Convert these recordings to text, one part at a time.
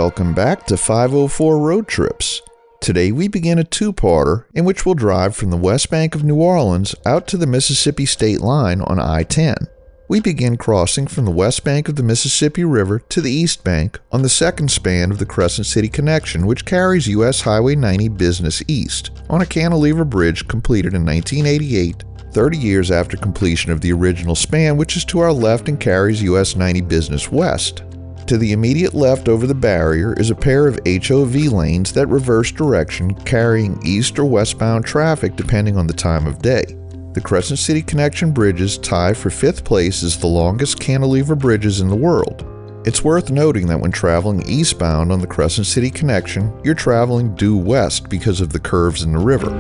Welcome back to 504 Road Trips. Today we begin a two-parter in which we'll drive from the West Bank of New Orleans out to the Mississippi state line on I-10. We begin crossing from the west bank of the Mississippi River to the east bank on the second span of the Crescent City Connection, which carries U.S. Highway 90 business east on a cantilever bridge completed in 1988, 30 years after completion of the original span, which is to our left and carries U.S. 90 business west. To the immediate left over the barrier is a pair of HOV lanes that reverse direction, carrying east or westbound traffic depending on the time of day. The Crescent City Connection bridges tie for 5th place as the longest cantilever bridges in the world. It's worth noting that when traveling eastbound on the Crescent City Connection, you're traveling due west because of the curves in the river.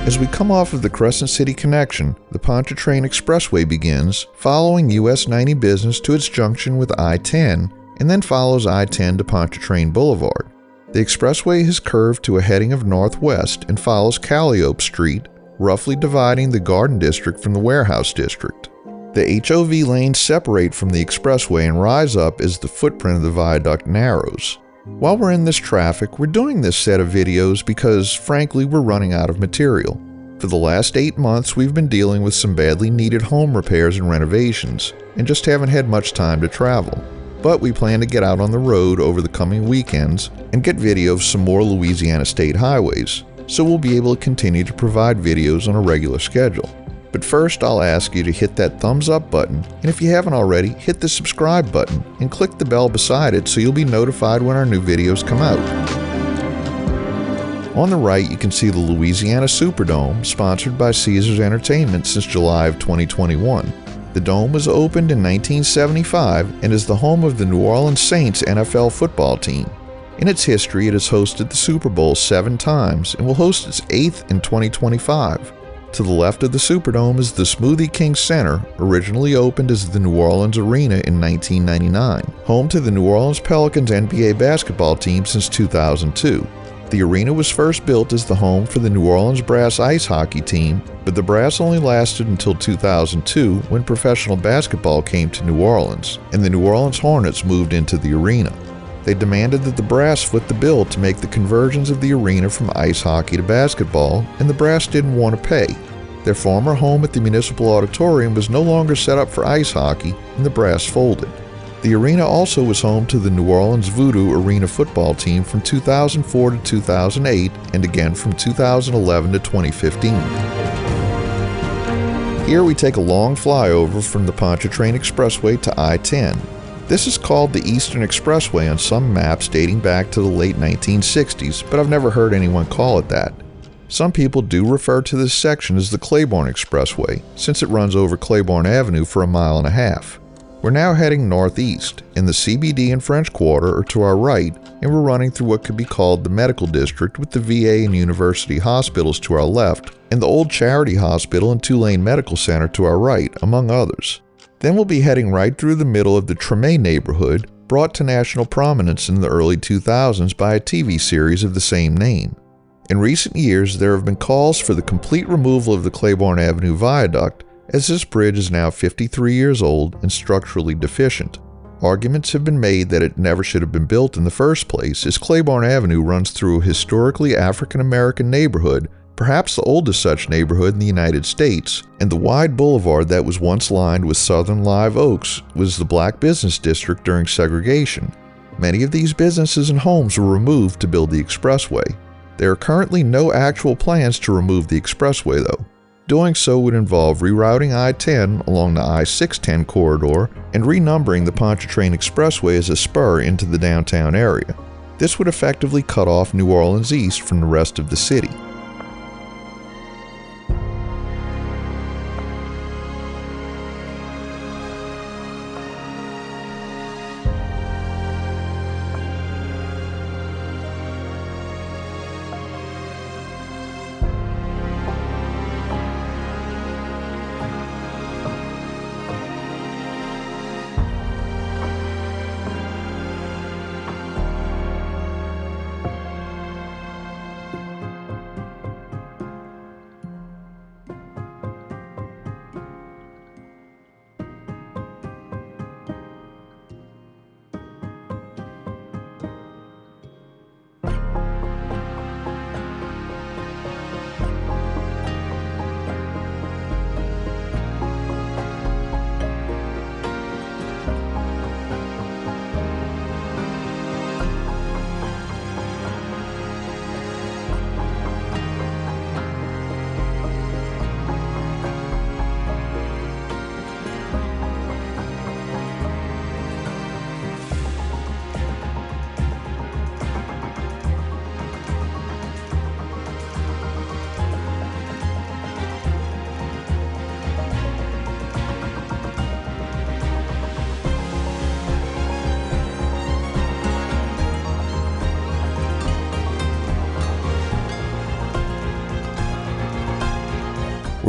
As we come off of the Crescent City Connection, the Pontchartrain Expressway begins, following US 90 business to its junction with I-10, and then follows I-10 to Pontchartrain Boulevard. The expressway has curved to a heading of northwest and follows Calliope Street, roughly dividing the Garden District from the Warehouse District. The HOV lanes separate from the expressway and rise up as the footprint of the viaduct narrows. While we're in this traffic, we're doing this set of videos because, frankly, we're running out of material. For the last 8 months, we've been dealing with some badly needed home repairs and renovations, and just haven't had much time to travel. But we plan to get out on the road over the coming weekends and get video of some more Louisiana state highways, so we'll be able to continue to provide videos on a regular schedule. But first, I'll ask you to hit that thumbs up button, and if you haven't already, hit the subscribe button and click the bell beside it so you'll be notified when our new videos come out. On the right, you can see the Louisiana Superdome, sponsored by Caesars Entertainment since July of 2021. The dome was opened in 1975 and is the home of the New Orleans Saints NFL football team. In its history, it has hosted the Super Bowl 7 times and will host its 8th in 2025. To the left of the Superdome is the Smoothie King Center, originally opened as the New Orleans Arena in 1999, home to the New Orleans Pelicans NBA basketball team since 2002. The arena was first built as the home for the New Orleans Brass ice hockey team, but the Brass only lasted until 2002 when professional basketball came to New Orleans, and the New Orleans Hornets moved into the arena. They demanded that the Brass foot the bill to make the conversions of the arena from ice hockey to basketball, and the Brass didn't want to pay. Their former home at the Municipal Auditorium was no longer set up for ice hockey, and the Brass folded. The arena also was home to the New Orleans Voodoo Arena football team from 2004 to 2008, and again from 2011 to 2015. Here we take a long flyover from the Pontchartrain Expressway to I-10. This is called the Eastern Expressway on some maps dating back to the late 1960s, but I've never heard anyone call it that. Some people do refer to this section as the Claiborne Expressway, since it runs over Claiborne Avenue for 1.5 miles. We're now heading northeast, and the CBD and French Quarter are to our right, and we're running through what could be called the Medical District with the VA and University hospitals to our left, and the old Charity Hospital and Tulane Medical Center to our right, among others. Then we'll be heading right through the middle of the Treme neighborhood, brought to national prominence in the early 2000s by a TV series of the same name. In recent years, there have been calls for the complete removal of the Claiborne Avenue Viaduct, as this bridge is now 53 years old and structurally deficient. Arguments have been made that it never should have been built in the first place, as Claiborne Avenue runs through a historically African-American neighborhood, perhaps the oldest such neighborhood in the United States, and the wide boulevard that was once lined with southern live oaks was the black business district during segregation. Many of these businesses and homes were removed to build the expressway. There are currently no actual plans to remove the expressway though. Doing so would involve rerouting I-10 along the I-610 corridor and renumbering the Pontchartrain Expressway as a spur into the downtown area. This would effectively cut off New Orleans East from the rest of the city.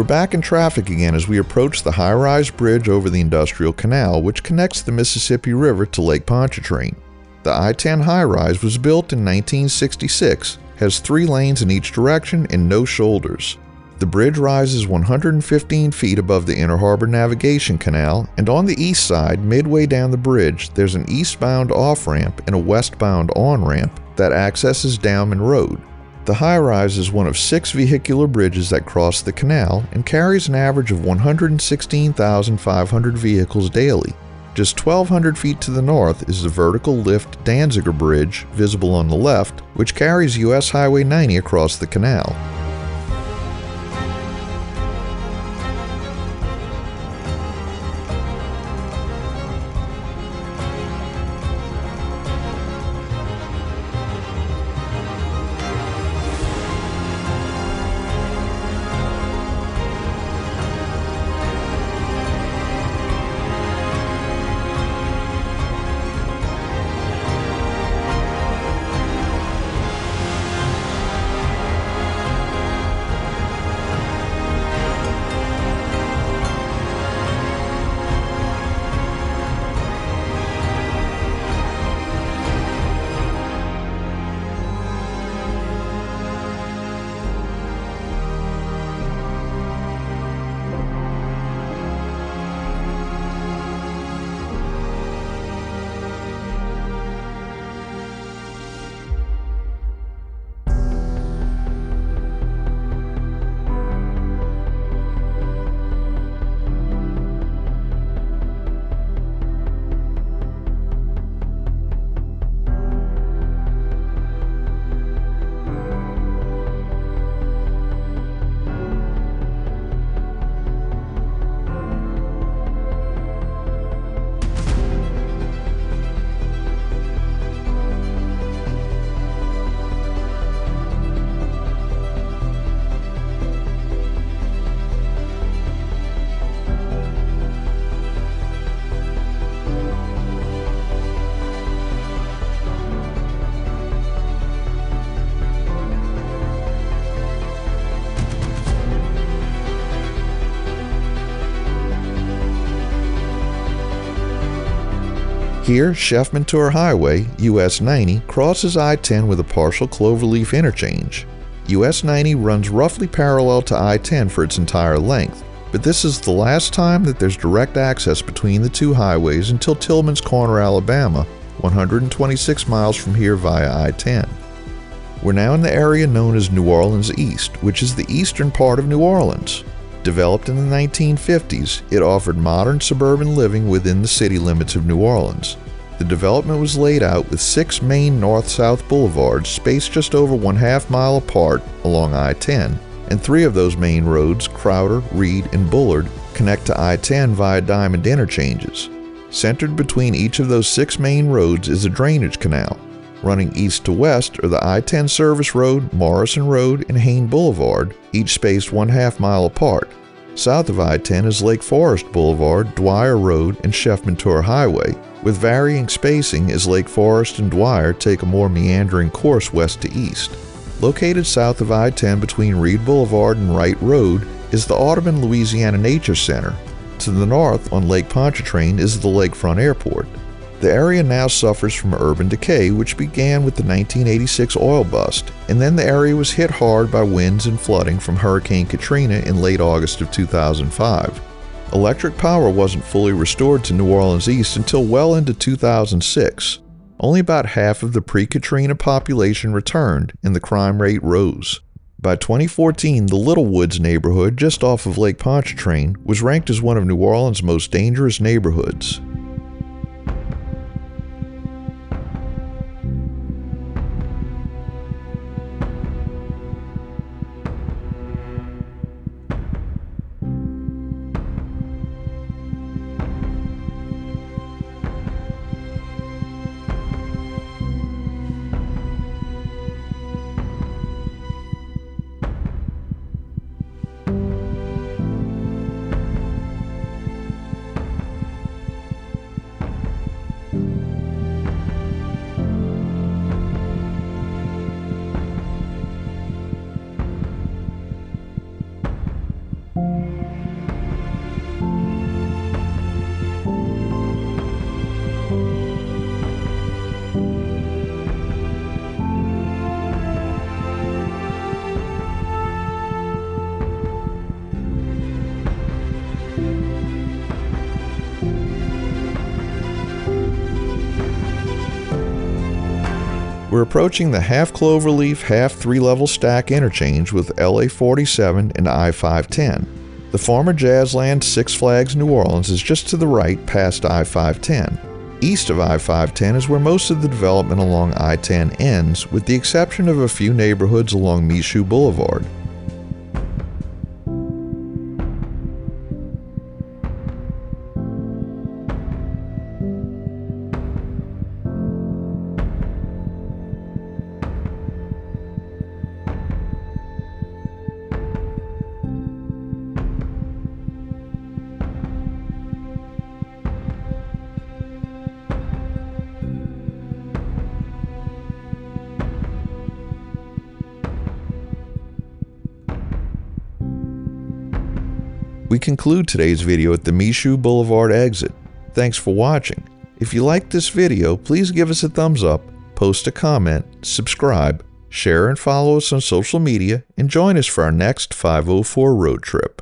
We're back in traffic again as we approach the high-rise bridge over the Industrial Canal, which connects the Mississippi River to Lake Pontchartrain. The I-10 high-rise was built in 1966, has 3 lanes in each direction and no shoulders. The bridge rises 115 feet above the Inner Harbor Navigation Canal, and on the east side, midway down the bridge, there's an eastbound off-ramp and a westbound on-ramp that accesses Downman Road. The high-rise is one of 6 vehicular bridges that cross the canal and carries an average of 116,500 vehicles daily. Just 1,200 feet to the north is the vertical lift Danziger Bridge, visible on the left, which carries US Highway 90 across the canal. Here, Chef-Mentor Highway, US 90, crosses I-10 with a partial cloverleaf interchange. US 90 runs roughly parallel to I-10 for its entire length, but this is the last time that there's direct access between the 2 highways until Tillman's Corner, Alabama, 126 miles from here via I-10. We're now in the area known as New Orleans East, which is the eastern part of New Orleans. Developed in the 1950s, it offered modern suburban living within the city limits of New Orleans. The development was laid out with 6 main north-south boulevards spaced just over 1/2 mile apart along I-10, and 3 of those main roads, Crowder, Reed, and Bullard, connect to I-10 via diamond interchanges. Centered between each of those 6 main roads is a drainage canal. Running east to west are the I-10 Service Road, Morrison Road, and Hayne Boulevard, each spaced 1/2 mile apart. South of I-10 is Lake Forest Boulevard, Dwyer Road, and Chef-Mentor Highway, with varying spacing as Lake Forest and Dwyer take a more meandering course west to east. Located south of I-10 between Reed Boulevard and Wright Road is the Audubon, Louisiana Nature Center. To the north on Lake Pontchartrain is the Lakefront Airport. The area now suffers from urban decay, which began with the 1986 oil bust, and then the area was hit hard by winds and flooding from Hurricane Katrina in late August of 2005. Electric power wasn't fully restored to New Orleans East until well into 2006. Only about half of the pre-Katrina population returned, and the crime rate rose. By 2014, the Little Woods neighborhood just off of Lake Pontchartrain was ranked as one of New Orleans' most dangerous neighborhoods. We're approaching the half cloverleaf, half three-level stack interchange with LA 47 and I-510. The former Jazzland Six Flags New Orleans is just to the right past I-510. East of I-510 is where most of the development along I-10 ends, with the exception of a few neighborhoods along Michoud Boulevard. We conclude today's video at the Michoud Boulevard exit. Thanks for watching. If you liked this video, please give us a thumbs up, post a comment, subscribe, share and follow us on social media, and join us for our next 504 road trip.